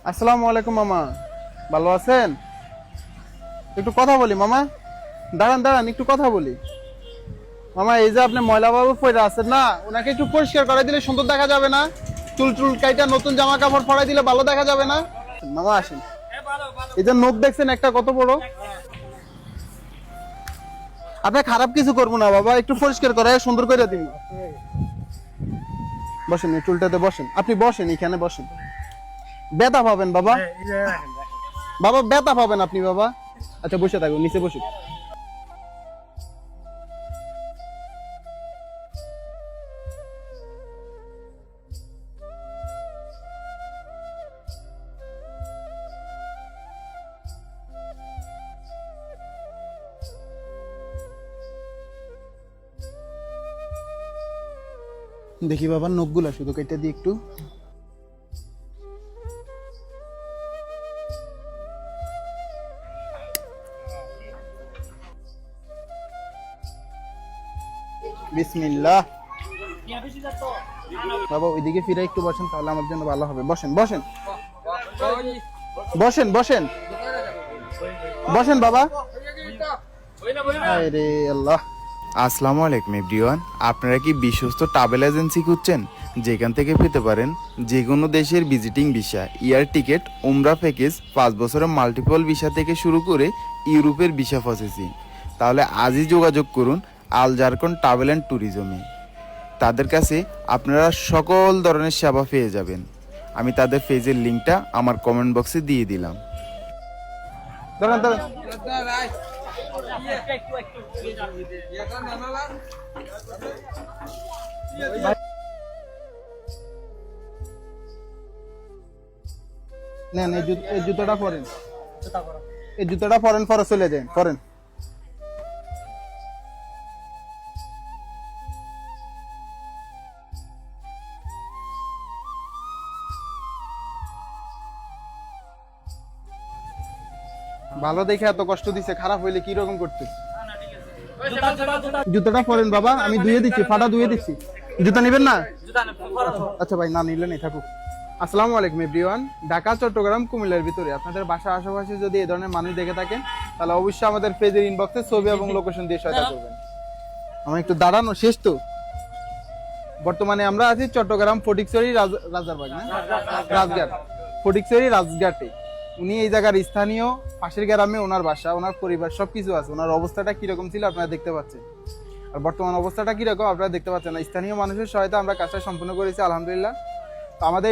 আসসালামু আলাইকুম মামা, ভালো আছেন? একটু কথা বলি মামা। দাঁড়ান দাঁড়ান, একটু কথা বলি মামা। এই যে আপনি ময়লা বাবু পরে আছেন না, ওনাকে একটু পরিষ্কার করে দিলে সুন্দর দেখা যাবে না? চুল চুল কাইটা নতুন জামা কাপড় পরাই দিলে ভালো দেখা যাবে না? মামা আসেন। এই যে নখ দেখছেন একটা কত বড়। আপনি খারাপ কিছু করবো না বাবা, একটু পরিষ্কার করে সুন্দর করে দিন। বসেন, এই চুলটাতে বসেন, আপনি বসেন, এখানে বসেন। ব্যথা পাবেন বাবা, বাবা ব্যথা পাবেন আপনি বাবা। আচ্ছা বসে থাকুন, নিচে বসুন। দেখি বাবা নখগুলা শুধু কেটে দিই একটু। বিসমিল্লাহ। বাবা ওইদিকে ফিরে একটু বসেন, তাহলে আমার জন্য ভালো হবে। বসেন বসেন বসেন বসেন বসেন বাবা। আরে আল্লাহ। আসসালামু আলাইকুম এভরিওয়ান। আপনারা কি বিশ্বস্ত ট্রাভেল এজেন্সি খুঁজছেন, যেখান থেকে পেতে পারেন যে কোনো দেশের ভিজিটিং ভিসা, এয়ার টিকিট, উমরা প্যাকেজ, 5 বছরের মাল্টিপল ভিসা থেকে শুরু করে ইউরোপের ভিসা প্রসেসিং? তাহলে আজই যোগাযোগ করুন আল জারকন ট্রাভেল অ্যান্ড ট্যুরিজমে। তাদের কাছে আপনারা সকল ধরনের সেবা পেয়ে যাবেন। আমি তাদের পেজের লিঙ্কটা আমার কমেন্ট বক্সে দিয়ে দিলাম। দাঁড়ান দাঁড়ান। নেন এই জুতোটা পরেন, এই জুতোটা পরেন, পরে চলে যান, পরেন। ভালো দেখে এত কষ্ট দিছে, খারাপ হইলে কি রকম করতে? জুতোটা পরেন বাবা, আমি ধুয়ে দিচ্ছি, ফাটা ধুয়ে দিচ্ছি। জুতা নেবেন না? আচ্ছা ভাই, না নিলে নেই, থাকুক। আসসালামু আলাইকুম এভরিওয়ান। ঢাকা, চট্টগ্রাম, কুমিল্লার ভিতরে আপনাদের বাসার আশেপাশে যদি এই ধরনের মানুষ দেখে থাকেন, তাহলে অবশ্যই আমাদের পেজের ইনবক্সে ছবি এবং লোকেশন দিয়ে সহায়তা করবেন। আমার একটু দাঁড়ানো শেষ তো। বর্তমানে আমরা আছি চট্টগ্রাম ফটিকছড়ি রাজারবাগ, না রাজঘাট, ফটিকছড়ি রাজঘাটে। উনি এই জায়গার স্থানীয়, পাশের গ্রামে ওনার বাসা, ওনার পরিবার সবকিছু আছে। ওনার অবস্থাটা কিরকম ছিল আপনারা দেখতে পাচ্ছেন, আর বর্তমান অবস্থাটা কিরকম আপনারা দেখতে পাচ্ছেন। স্থানীয় মানুষের সহায়তা আমরা কাজটা সম্পূর্ণ করেছি আলহামদুলিল্লাহ। তো আমাদের